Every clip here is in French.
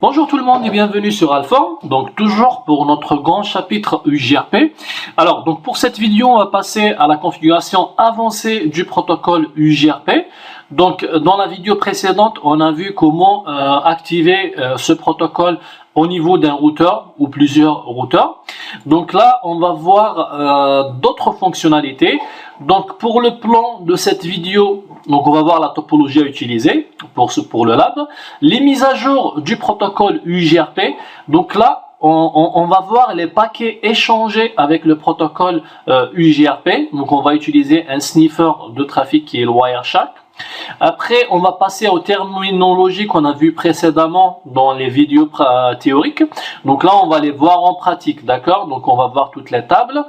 Bonjour tout le monde et bienvenue sur Alform, donc toujours pour notre grand chapitre UJRP. Alors donc pour cette vidéo on va passer à la configuration avancée du protocole UJRP. Donc dans la vidéo précédente on a vu comment activer ce protocole au niveau d'un routeur ou plusieurs routeurs. Donc là on va voir d'autres fonctionnalités. Donc pour le plan de cette vidéo, donc on va voir la topologie à utiliser pour le lab, les mises à jour du protocole UJRP. Donc là on va voir les paquets échangés avec le protocole UJRP. Donc on va utiliser un sniffer de trafic qui est le Wireshark. Après, on va passer aux terminologies qu'on a vues précédemment dans les vidéos théoriques. Donc là, on va les voir en pratique, d'accord? Donc on va voir toutes les tables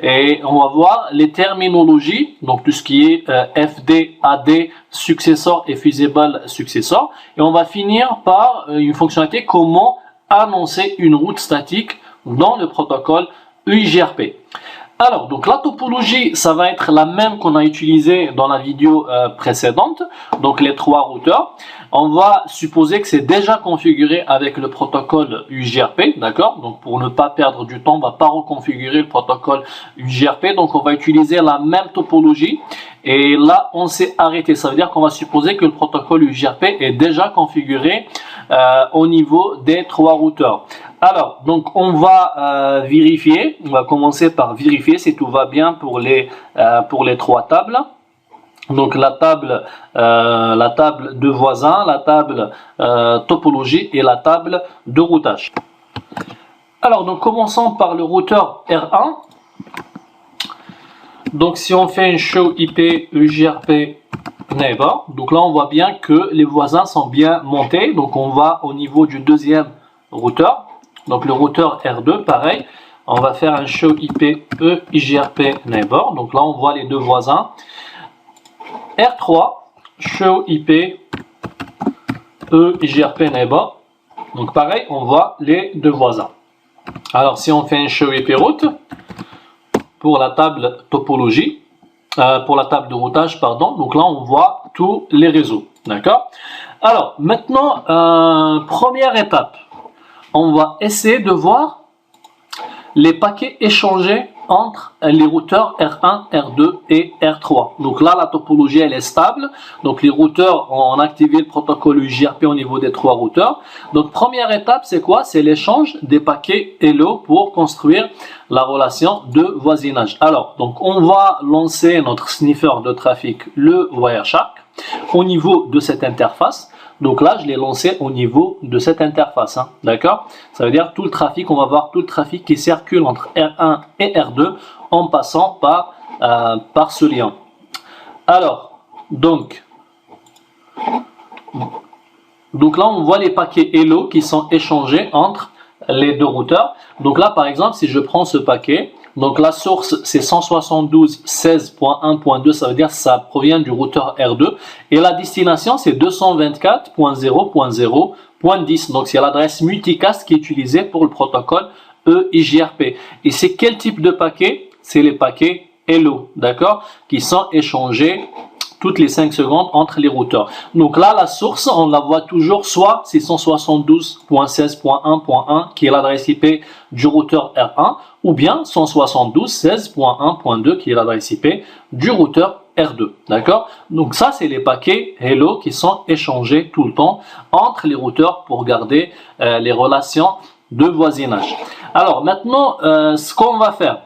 et on va voir les terminologies, donc tout ce qui est FD, AD, successor et fusible successor. Et on va finir par une fonctionnalité comment annoncer une route statique dans le protocole UJRP. Alors, donc la topologie, ça va être la même qu'on a utilisée dans la vidéo précédente, donc les trois routeurs. On va supposer que c'est déjà configuré avec le protocole UJRP, d'accord? Donc pour ne pas perdre du temps, on ne va pas reconfigurer le protocole UJRP, donc on va utiliser la même topologie. Et là, on s'est arrêté, ça veut dire qu'on va supposer que le protocole UJRP est déjà configuré au niveau des trois routeurs. Alors, donc on va vérifier, on va commencer par vérifier si tout va bien pour les trois tables. Donc la table de voisins, la table topologie et la table de routage. Alors, donc commençons par le routeur R1. Donc si on fait un show IP UJRP neighbor, donc là on voit bien que les voisins sont bien montés. Donc on va au niveau du deuxième routeur. Donc le routeur R2, pareil, on va faire un show IP UJRP neighbor. Donc là on voit les deux voisins. R3, show IP UJRP neighbor. Donc pareil, on voit les deux voisins. Alors si on fait un show IP route pour la table topologie, pour la table de routage, pardon. Donc là on voit tous les réseaux, d'accord? Alors maintenant, première étape. On va essayer de voir les paquets échangés entre les routeurs R1, R2 et R3. Donc là, la topologie, elle est stable. Donc les routeurs ont activé le protocole UJRP au niveau des trois routeurs. Donc première étape, c'est quoi? C'est l'échange des paquets Hello pour construire la relation de voisinage. Alors, donc on va lancer notre sniffer de trafic, le Wireshark, au niveau de cette interface. Donc là, je l'ai lancé au niveau de cette interface, hein, d'accord? Ça veut dire tout le trafic, on va voir tout le trafic qui circule entre R1 et R2 en passant par ce lien. Alors, donc là, on voit les paquets Hello qui sont échangés entre les deux routeurs. Donc là, par exemple, si je prends ce paquet, donc la source c'est 172.16.1.2, ça veut dire que ça provient du routeur R2 et la destination c'est 224.0.0.10, donc c'est l'adresse multicast qui est utilisée pour le protocole UJRP. Et c'est quel type de paquet? C'est les paquets Hello, d'accord, qui sont échangés toutes les 5 secondes entre les routeurs. Donc là, la source, on la voit toujours, soit c'est 172.16.1.1 qui est l'adresse IP du routeur R1, ou bien 172.16.1.2 qui est l'adresse IP du routeur R2. D'accord? Donc ça, c'est les paquets Hello qui sont échangés tout le temps entre les routeurs pour garder les relations de voisinage. Alors maintenant, ce qu'on va faire,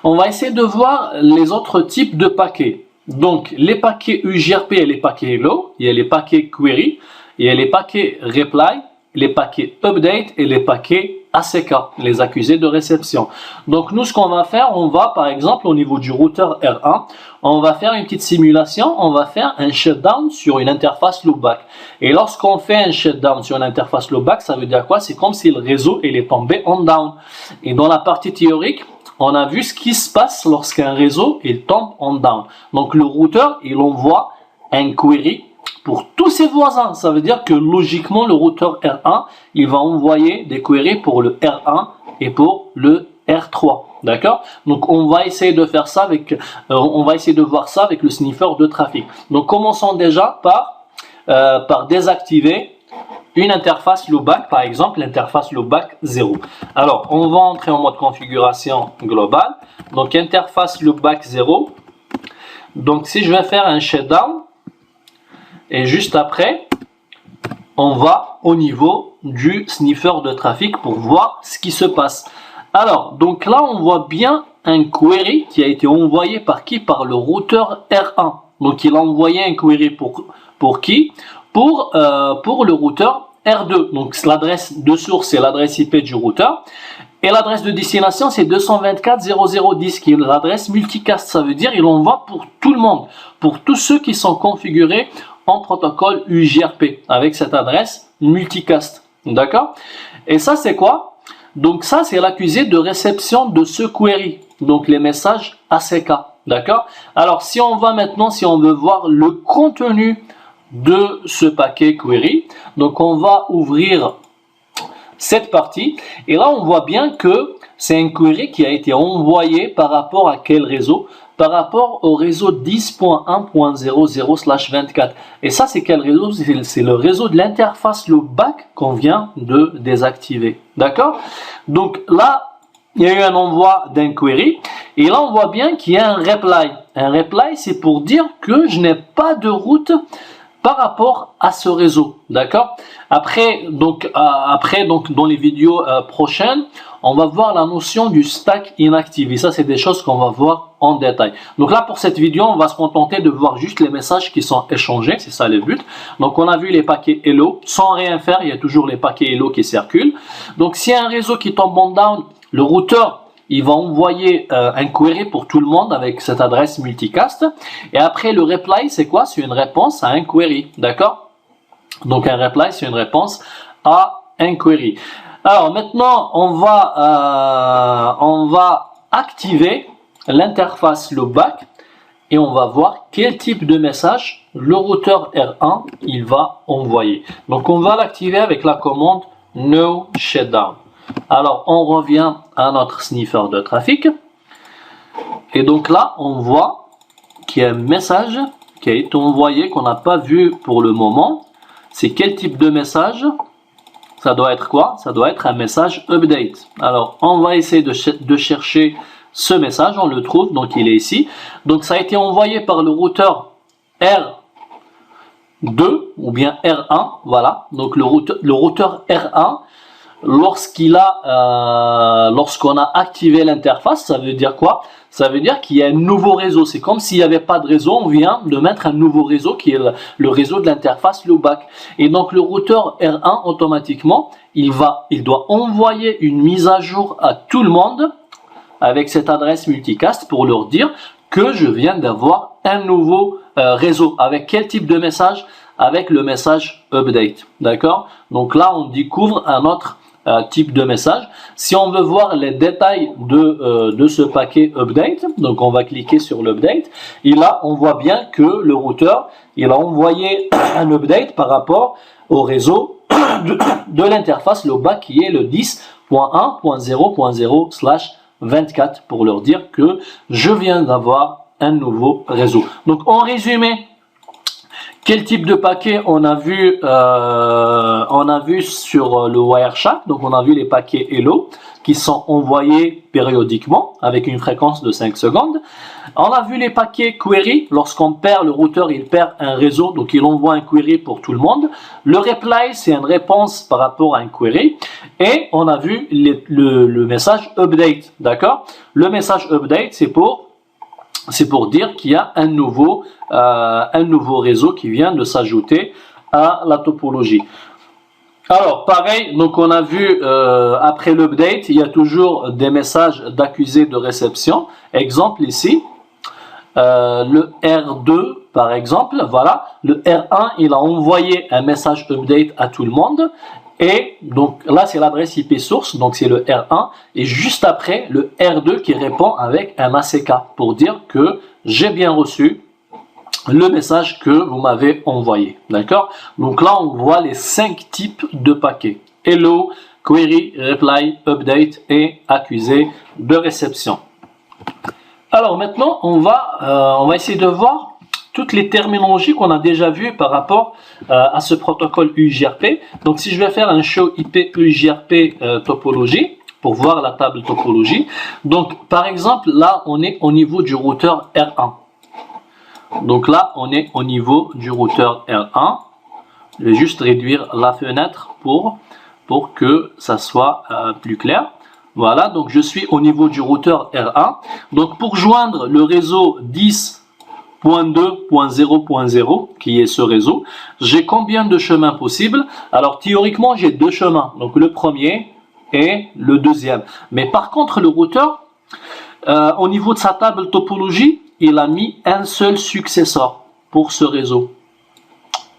on va essayer de voir les autres types de paquets. Donc, les paquets UJRP et les paquets Hello, il y a les paquets Query, il y a les paquets Reply, les paquets Update et les paquets ACK, les accusés de réception. Donc, nous, ce qu'on va faire, on va, par exemple, au niveau du routeur R1, on va faire une petite simulation, on va faire un shutdown sur une interface loopback. Et lorsqu'on fait un shutdown sur une interface loopback, ça veut dire quoi? C'est comme si le réseau il est tombé en down. Et dans la partie théorique, on a vu ce qui se passe lorsqu'un réseau il tombe en down. Donc le routeur il envoie un query pour tous ses voisins. Ça veut dire que logiquement le routeur R1 il va envoyer des queries pour le R1 et pour le R3. D'accord? Donc on va essayer de faire ça avec, on va essayer de voir ça avec le sniffer de trafic. Donc commençons déjà par désactiver une interface loopback, par exemple l'interface loopback 0. Alors, on va entrer en mode configuration globale. Donc, interface loopback 0. Donc, si je vais faire un shutdown, et juste après, on va au niveau du sniffer de trafic pour voir ce qui se passe. Alors, donc là, on voit bien un query qui a été envoyé par qui? Par le routeur R1. Donc, il a envoyé un query pour qui? Pour le routeur R2. Donc, l'adresse de source, c'est l'adresse IP du routeur. Et l'adresse de destination, c'est 224.0.0.10, qui est l'adresse multicast. Ça veut dire qu'il envoie pour tout le monde, pour tous ceux qui sont configurés en protocole UJRP, avec cette adresse multicast. D'accord? Et ça, c'est quoi? Donc, ça, c'est l'accusé de réception de ce query. Donc, les messages ACK. D'accord? Alors, si on va maintenant, si on veut voir le contenu de ce paquet query, donc on va ouvrir cette partie et là on voit bien que c'est un query qui a été envoyé par rapport à quel réseau? Par rapport au réseau 10.1.00/24. Et ça, c'est quel réseau? C'est le réseau de l'interface loopback qu'on vient de désactiver. D'accord? Donc là, il y a eu un envoi d'un query. Et là, on voit bien qu'il y a un reply. Un reply, c'est pour dire que je n'ai pas de route par rapport à ce réseau. D'accord? Après, donc, dans les vidéos prochaines, on va voir la notion du stack inactive. Et ça, c'est des choses qu'on va voir en détail. Donc là, pour cette vidéo, on va se contenter de voir juste les messages qui sont échangés. C'est ça le but. Donc, on a vu les paquets hello. Sans rien faire, il y a toujours les paquets hello qui circulent. Donc, s'il y a un réseau qui tombe en down, le routeur, il va envoyer un query pour tout le monde avec cette adresse multicast. Et après, le reply, c'est quoi? C'est une réponse à un query. D'accord? Donc, un reply, c'est une réponse à un query. Alors, maintenant, on va activer l'interface loopback et on va voir quel type de message le routeur R1 il va envoyer. Donc, on va l'activer avec la commande no shutdown. Alors, on revient à notre sniffer de trafic. Et donc là, on voit qu'il y a un message qui a été envoyé qu'on n'a pas vu pour le moment. C'est quel type de message? Ça doit être quoi? Ça doit être un message update. Alors, on va essayer de chercher ce message. On le trouve, donc il est ici. Donc, ça a été envoyé par le routeur R2 ou bien R1. Voilà, donc le routeur R1. Lorsqu'on a activé l'interface, ça veut dire quoi? Ça veut dire qu'il y a un nouveau réseau. C'est comme s'il n'y avait pas de réseau, on vient de mettre un nouveau réseau qui est le réseau de l'interface loopback. Et donc le routeur R1, automatiquement, il doit envoyer une mise à jour à tout le monde avec cette adresse multicast pour leur dire que je viens d'avoir un nouveau réseau. Avec quel type de message? Avec le message update. D'accord? Donc là, on découvre un autre type de message. Si on veut voir les détails de ce paquet update, donc on va cliquer sur l'update et là on voit bien que le routeur il a envoyé un update par rapport au réseau de l'interface loopback qui est le 10.1.0.0/24 pour leur dire que je viens d'avoir un nouveau réseau. Donc en résumé, quel type de paquet on a vu sur le Wireshark? Donc on a vu les paquets hello qui sont envoyés périodiquement avec une fréquence de 5 secondes. On a vu les paquets query. Lorsqu'on perd, le routeur il perd un réseau, donc il envoie un query pour tout le monde. Le reply, c'est une réponse par rapport à un query. Et on a vu le message update. D'accord? Le message update, c'est pour dire qu'il y a un nouveau réseau qui vient de s'ajouter à la topologie. Alors, pareil, donc on a vu après l'update, il y a toujours des messages d'accusés de réception. Exemple ici, le R2 par exemple, voilà, le R1 il a envoyé un message update à tout le monde. Et donc là, c'est l'adresse IP source, donc c'est le R1. Et juste après, le R2 qui répond avec un ACK pour dire que j'ai bien reçu le message que vous m'avez envoyé. D'accord? Donc là, on voit les 5 types de paquets. Hello, query, reply, update et accusé de réception. Alors maintenant, on va essayer de voir toutes les terminologies qu'on a déjà vues par rapport à ce protocole UJRP. Donc si je vais faire un show IP UJRP topologie, pour voir la table topologie. Donc par exemple, là on est au niveau du routeur R1. Donc là on est au niveau du routeur R1. Je vais juste réduire la fenêtre pour que ça soit plus clair. Voilà, donc je suis au niveau du routeur R1. Donc pour joindre le réseau 10.2.0.0, qui est ce réseau, j'ai combien de chemins possibles? Alors théoriquement, j'ai deux chemins. Donc le premier et le deuxième. Mais par contre, le routeur, au niveau de sa table topologie, il a mis un seul successeur pour ce réseau.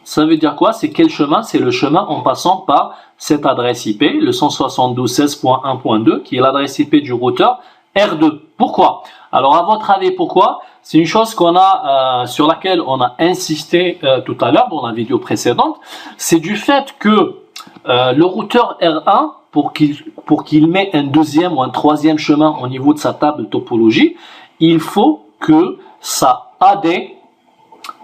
Ça veut dire quoi? C'est quel chemin? C'est le chemin en passant par cette adresse IP, le 172.16.1.2, qui est l'adresse IP du routeur R2. Pourquoi? Alors, à votre avis, pourquoi? C'est une chose qu'on a, sur laquelle on a insisté tout à l'heure dans la vidéo précédente. C'est du fait que le routeur R1, pour qu'il mette un deuxième ou un troisième chemin au niveau de sa table topologie, il faut que sa AD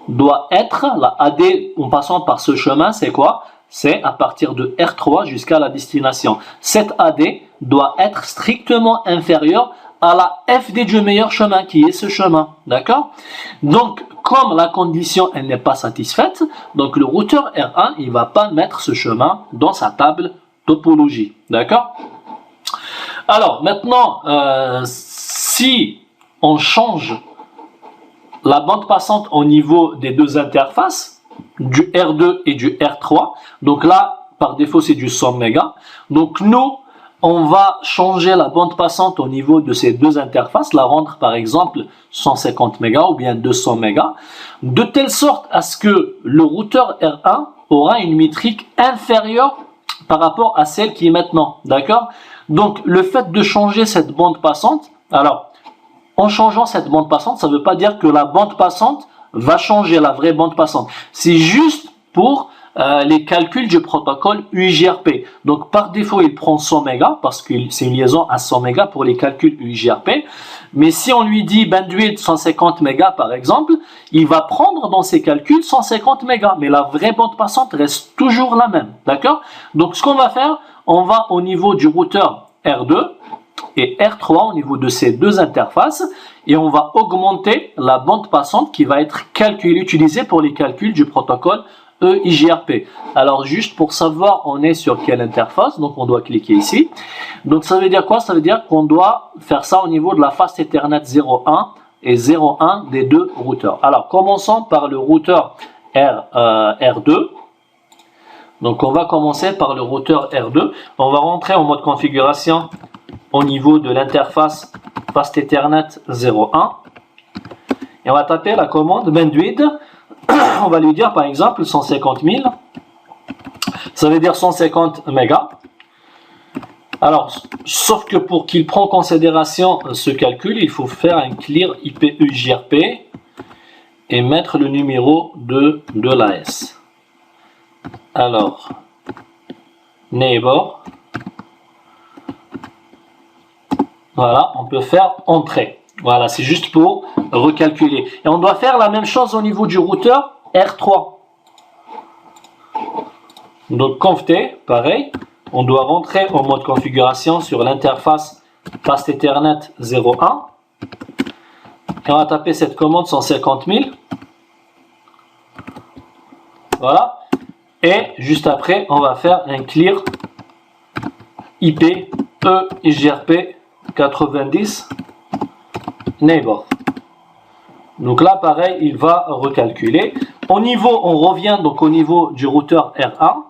doit être, la AD en passant par ce chemin, c'est quoi? C'est à partir de R3 jusqu'à la destination. Cette AD doit être strictement inférieure à la FD du meilleur chemin, qui est ce chemin. D'accord? Donc, comme la condition elle n'est pas satisfaite, donc le routeur R1, il ne va pas mettre ce chemin dans sa table topologie. D'accord? Alors, maintenant, si on change la bande passante au niveau des deux interfaces, du R2 et du R3. Donc là, par défaut, c'est du 100 mégas. Donc nous, on va changer la bande passante au niveau de ces deux interfaces, la rendre par exemple 150 mégas ou bien 200 mégas, de telle sorte à ce que le routeur R1 aura une métrique inférieure par rapport à celle qui est maintenant. D'accord? Donc le fait de changer cette bande passante, alors, en changeant cette bande passante, ça ne veut pas dire que la bande passante va changer, la vraie bande passante. C'est juste pour les calculs du protocole UJRP. Donc par défaut, il prend 100 mégas parce que c'est une liaison à 100 mégas pour les calculs UJRP. Mais si on lui dit bandwidth 150 mégas par exemple, il va prendre dans ses calculs 150 mégas. Mais la vraie bande passante reste toujours la même. D'accord? Donc ce qu'on va faire, on va au niveau du routeur R2 et R3 au niveau de ces deux interfaces et on va augmenter la bande passante qui va être calculée, utilisée pour les calculs du protocole EIGRP. Alors juste pour savoir on est sur quelle interface, donc on doit cliquer ici. Donc ça veut dire quoi? Ça veut dire qu'on doit faire ça au niveau de la Fast Ethernet 01 et 01 des deux routeurs. Alors commençons par le routeur R2. Donc on va commencer par le routeur R2. On va rentrer en mode configuration au niveau de l'interface Fast Ethernet 01 et on va taper la commande bandwidth. On va lui dire par exemple 150 000, ça veut dire 150 mégas. Alors, sauf que pour qu'il prenne en considération ce calcul, il faut faire un clear IP UJRP et mettre le numéro de l'AS. Alors, neighbor. Voilà, on peut faire entrée. Voilà, c'est juste pour recalculer. Et on doit faire la même chose au niveau du routeur R3. Donc, conft, pareil. On doit rentrer en mode configuration sur l'interface Fast Ethernet 01. Et on va taper cette commande 150 000. Voilà. Et juste après, on va faire un clear IP EIGRP 90 neighbor. Donc là, pareil, il va recalculer. Au niveau, on revient donc au niveau du routeur R1.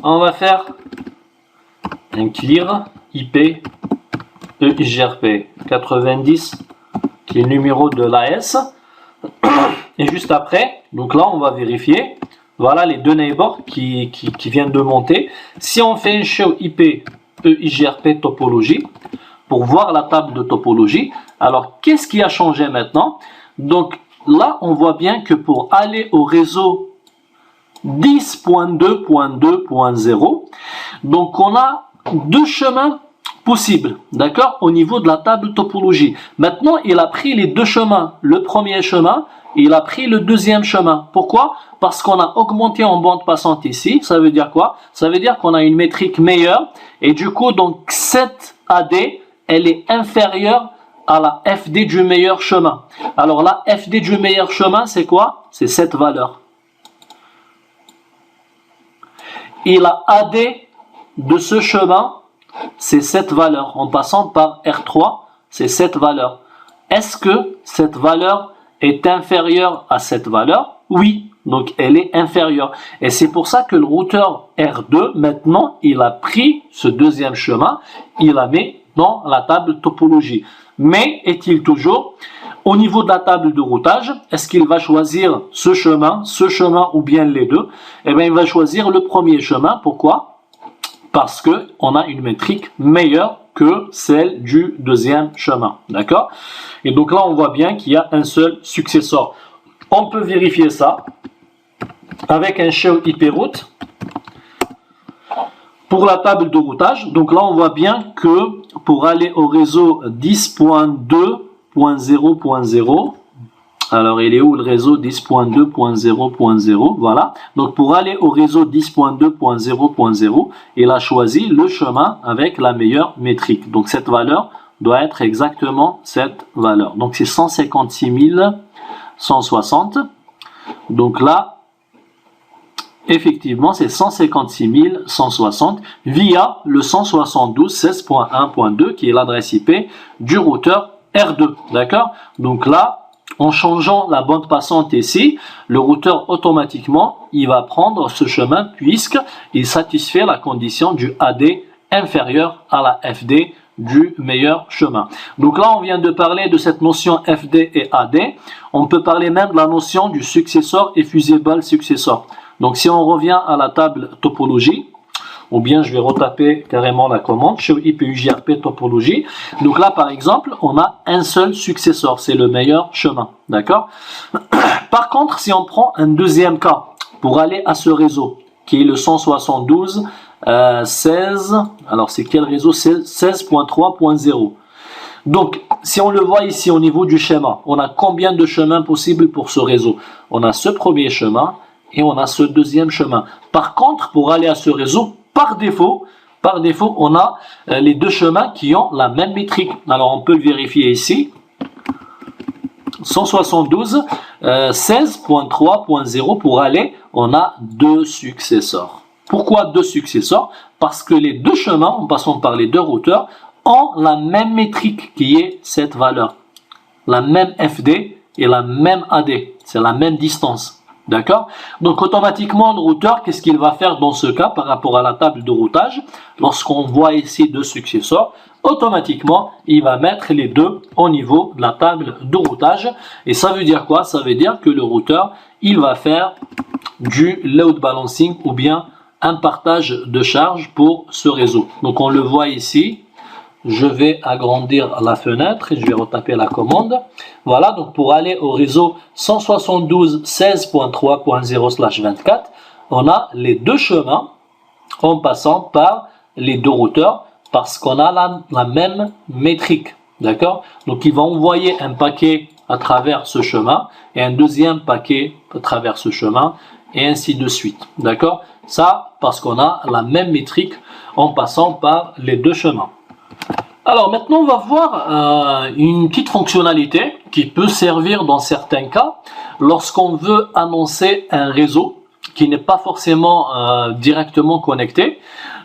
On va faire un clear IP EIGRP 90 qui est le numéro de l'AS. Et juste après, donc là, on va vérifier. Voilà les deux neighbors qui viennent de monter. Si on fait un show IP EIGRP topologie pour voir la table de topologie, alors qu'est-ce qui a changé maintenant? Donc là, on voit bien que pour aller au réseau 10.2.2.0, donc on a deux chemins possibles, d'accord, au niveau de la table topologie. Maintenant, il a pris les deux chemins. Le premier chemin, il a pris le deuxième chemin. Pourquoi? Parce qu'on a augmenté en bande passante ici. Ça veut dire quoi? Ça veut dire qu'on a une métrique meilleure. Et du coup, donc, cette AD, elle est inférieure à la FD du meilleur chemin. Alors, la FD du meilleur chemin, c'est quoi? C'est cette valeur. Et la AD de ce chemin, c'est cette valeur. En passant par R3, c'est cette valeur. Est-ce que cette valeur est inférieure à cette valeur? Oui, donc elle est inférieure. Et c'est pour ça que le routeur R2, maintenant, il a pris ce deuxième chemin, il la met dans la table topologie. Mais est-il toujours au niveau de la table de routage, est-ce qu'il va choisir ce chemin ou bien les deux? Eh bien, il va choisir le premier chemin. Pourquoi? Parce qu'on a une métrique meilleure que celle du deuxième chemin. D'accord? Et donc là, on voit bien qu'il y a un seul successeur. On peut vérifier ça avec un show IP route pour la table de routage. Donc là, on voit bien que pour aller au réseau 10.2.0.0, alors il est où le réseau 10.2.0.0? Voilà. Donc pour aller au réseau 10.2.0.0, il a choisi le chemin avec la meilleure métrique. Donc cette valeur doit être exactement cette valeur. Donc c'est 156 160. Donc là, effectivement, c'est 156 160 via le 172.16.1.2 qui est l'adresse IP du routeur R2. D'accord? Donc là, en changeant la bande passante ici, le routeur automatiquement, il va prendre ce chemin puisqu'il satisfait la condition du AD inférieur à la FD du meilleur chemin. Donc là, on vient de parler de cette notion FD et AD. On peut parler même de la notion du successeur et fusible successeur. Donc si on revient à la table topologie, ou bien je vais retaper carrément la commande chez IPUJRP topologie. Donc là, par exemple, on a un seul successeur, c'est le meilleur chemin. D'accord? Par contre, si on prend un deuxième cas pour aller à ce réseau, qui est le 172 16, alors c'est quel réseau? 16.3.0. Donc, si on le voit ici au niveau du schéma, on a combien de chemins possibles pour ce réseau? On a ce premier chemin et on a ce deuxième chemin. Par contre, pour aller à ce réseau, par défaut, on a les deux chemins qui ont la même métrique. Alors, on peut le vérifier ici. 172, 16.3.0 pour aller, on a deux successeurs. Pourquoi deux successeurs? Parce que les deux chemins, en passant par les deux routeurs, ont la même métrique qui est cette valeur. La même FD et la même AD. C'est la même distance. D'accord? Donc automatiquement le routeur, qu'est-ce qu'il va faire dans ce cas par rapport à la table de routage? Lorsqu'on voit ici deux successeurs, automatiquement il va mettre les deux au niveau de la table de routage. Et ça veut dire quoi? Ça veut dire que le routeur, il va faire du load balancing ou bien un partage de charge pour ce réseau. Donc on le voit ici. Je vais agrandir la fenêtre et je vais retaper la commande. Voilà, donc pour aller au réseau 172.16.3.0/24, on a les deux chemins en passant par les deux routeurs parce qu'on a la même métrique. D'accord? Donc il va envoyer un paquet à travers ce chemin et un deuxième paquet à travers ce chemin et ainsi de suite. D'accord? Ça parce qu'on a la même métrique en passant par les deux chemins. Alors maintenant on va voir une petite fonctionnalité qui peut servir dans certains cas lorsqu'on veut annoncer un réseau qui n'est pas forcément directement connecté.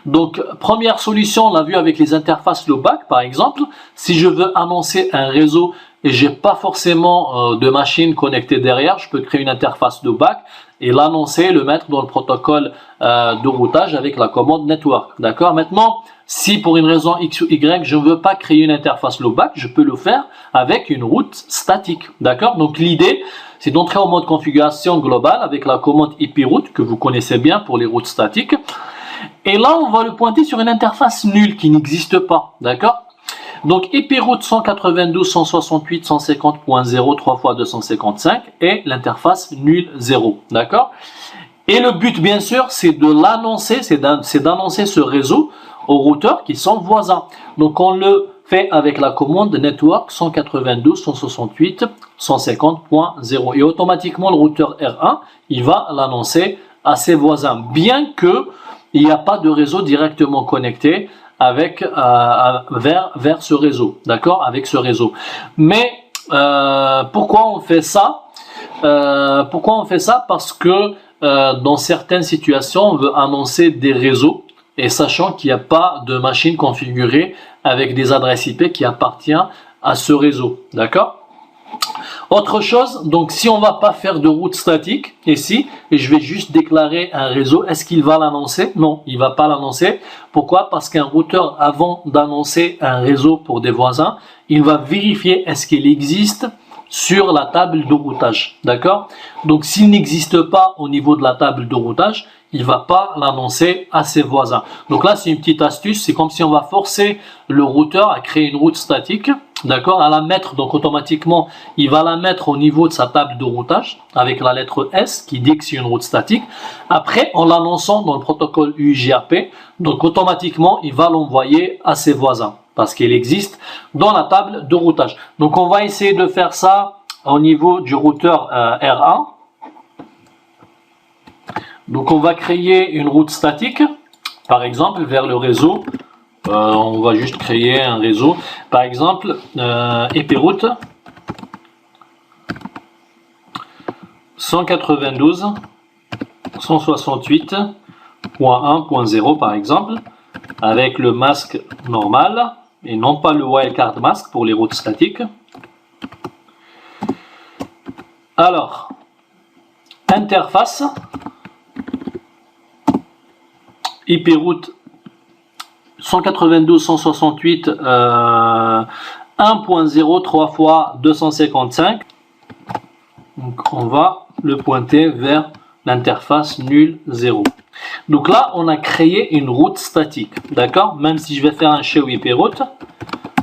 Donc première solution, on l'a vu avec les interfaces low-back par exemple. Si je veux annoncer un réseau et j'ai pas forcément de machine connectée derrière, je peux créer une interface low-back et l'annoncer, le mettre dans le protocole de routage avec la commande network. D'accord? Maintenant, si pour une raison X ou Y, je ne veux pas créer une interface low-back, je peux le faire avec une route statique. D'accord? Donc l'idée, c'est d'entrer en mode configuration globale avec la commande IP route que vous connaissez bien pour les routes statiques. Et là, on va le pointer sur une interface nulle qui n'existe pas. D'accord? Donc IP route 192.168.150.0 3 x 255 et l'interface nulle 0. D'accord? Et le but, bien sûr, c'est de l'annoncer, c'est d'annoncer ce réseau aux routeurs qui sont voisins. Donc on le fait avec la commande network 192.168.150.0 et automatiquement le routeur R1 il va l'annoncer à ses voisins, bien que il n'y a pas de réseau directement connecté avec vers ce réseau, d'accord, avec ce réseau. Mais pourquoi on fait ça? Parce que dans certaines situations, on veut annoncer des réseaux et sachant qu'il n'y a pas de machine configurée avec des adresses IP qui appartiennent à ce réseau, d'accord? Autre chose, donc si on va pas faire de route statique ici, et je vais juste déclarer un réseau, est-ce qu'il va l'annoncer? Non, il va pas l'annoncer. Pourquoi? Parce qu'un routeur, avant d'annoncer un réseau pour des voisins, il va vérifier est-ce qu'il existe sur la table de routage, d'accord? Donc s'il n'existe pas au niveau de la table de routage, il va pas l'annoncer à ses voisins. Donc là c'est une petite astuce, c'est comme si on va forcer le routeur à créer une route statique, d'accord, à la mettre, donc automatiquement il va la mettre au niveau de sa table de routage avec la lettre S qui dit que c'est une route statique. Après en l'annonçant dans le protocole UJRP, donc automatiquement il va l'envoyer à ses voisins parce qu'il existe dans la table de routage. Donc on va essayer de faire ça au niveau du routeur R1. Donc on va créer une route statique, par exemple vers le réseau. On va juste créer un réseau, par exemple IP route 192.168.1.0 par exemple, avec le masque normal et non pas le wildcard mask pour les routes statiques. Alors, interface IP route 192.168.1.0 3 fois 255. Donc on va le pointer vers l'interface nul 0. Donc là on a créé une route statique, d'accord, même si je vais faire un show IP route.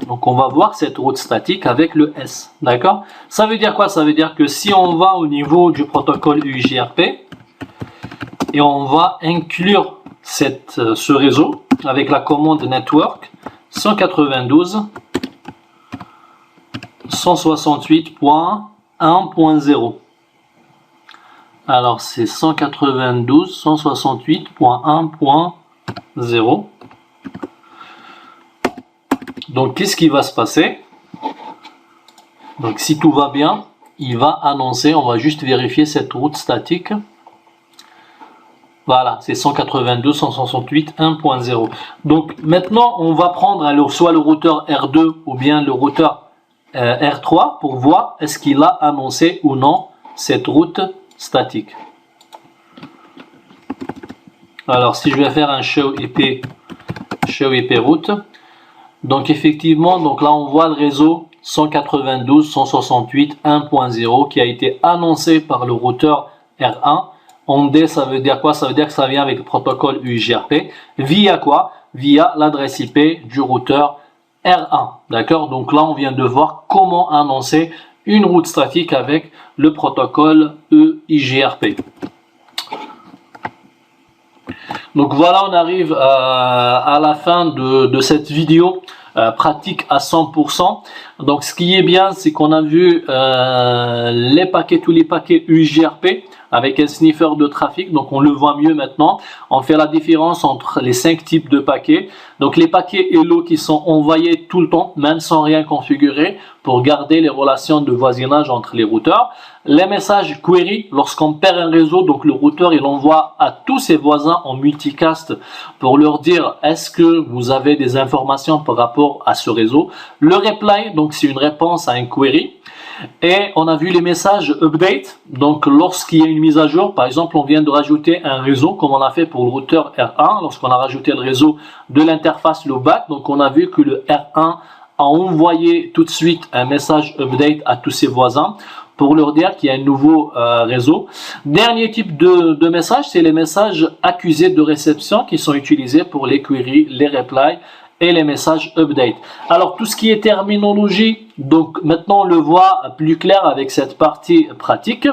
Donc on va voir cette route statique avec le S, d'accord. Ça veut dire quoi? Ça veut dire que si on va au niveau du protocole UJRP et on va inclure ce réseau avec la commande network 192.168.1.0. Alors c'est 192.168.1.0. Donc qu'est-ce qui va se passer? Donc si tout va bien, il va annoncer, on va juste vérifier cette route statique. Voilà, c'est 192.168.1.0. Donc maintenant, on va prendre alors soit le routeur R2 ou bien le routeur R3 pour voir est-ce qu'il a annoncé ou non cette route statique. Alors si je vais faire un show IP route, donc effectivement, donc là on voit le réseau 192.168.1.0 qui a été annoncé par le routeur R1. En D, ça veut dire quoi? Ça veut dire que ça vient avec le protocole UJRP. Via quoi? Via l'adresse IP du routeur R1. D'accord? Donc là, on vient de voir comment annoncer une route statique avec le protocole UJRP. Donc voilà, on arrive à la fin de cette vidéo pratique à 100%. Donc ce qui est bien, c'est qu'on a vu tous les paquets UJRP avec un sniffer de trafic, donc on le voit mieux maintenant. On fait la différence entre les 5 types de paquets. Donc les paquets Hello qui sont envoyés tout le temps, même sans rien configurer, pour garder les relations de voisinage entre les routeurs. Les messages query, lorsqu'on perd un réseau, donc le routeur il envoie à tous ses voisins en multicast pour leur dire est-ce que vous avez des informations par rapport à ce réseau. Le reply, donc c'est une réponse à un query. Et on a vu les messages update, donc lorsqu'il y a une mise à jour, par exemple on vient de rajouter un réseau comme on a fait pour le routeur R1, lorsqu'on a rajouté le réseau de l'interface loopback, donc on a vu que le R1 a envoyé tout de suite un message update à tous ses voisins pour leur dire qu'il y a un nouveau réseau. Dernier type de message, c'est les messages accusés de réception qui sont utilisés pour les queries, les replies et les messages update. Alors tout ce qui est terminologie, donc maintenant on le voit plus clair avec cette partie pratique.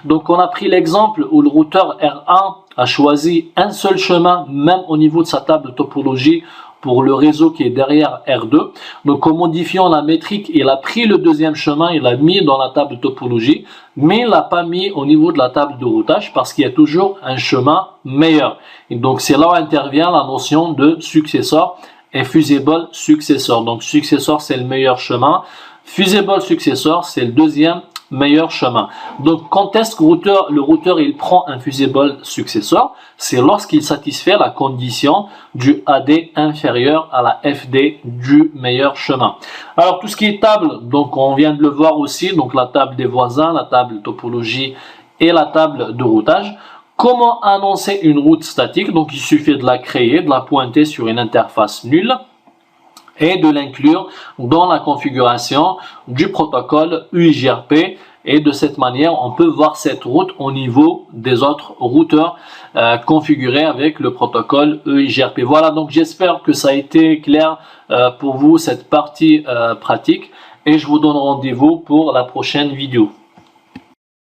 Donc on a pris l'exemple où le routeur R1 a choisi un seul chemin, même au niveau de sa table de topologie, pour le réseau qui est derrière R2. Donc en modifiant la métrique, il a pris le deuxième chemin, il l'a mis dans la table de topologie, mais il l'a pas mis au niveau de la table de routage parce qu'il y a toujours un chemin meilleur. Et donc c'est là où intervient la notion de successeur et fusible successeur. Donc successeur c'est le meilleur chemin, fusible successeur c'est le deuxième meilleur chemin. Donc quand est-ce que le routeur il prend un fusible successeur? C'est lorsqu'il satisfait la condition du AD inférieur à la FD du meilleur chemin. Alors tout ce qui est table, donc on vient de le voir aussi, donc la table des voisins, la table de topologie et la table de routage. Comment annoncer une route statique? Donc il suffit de la créer, de la pointer sur une interface nulle et de l'inclure dans la configuration du protocole UIGRP, et de cette manière on peut voir cette route au niveau des autres routeurs configurés avec le protocole UIGRP. Voilà, donc j'espère que ça a été clair pour vous cette partie pratique, et je vous donne rendez-vous pour la prochaine vidéo.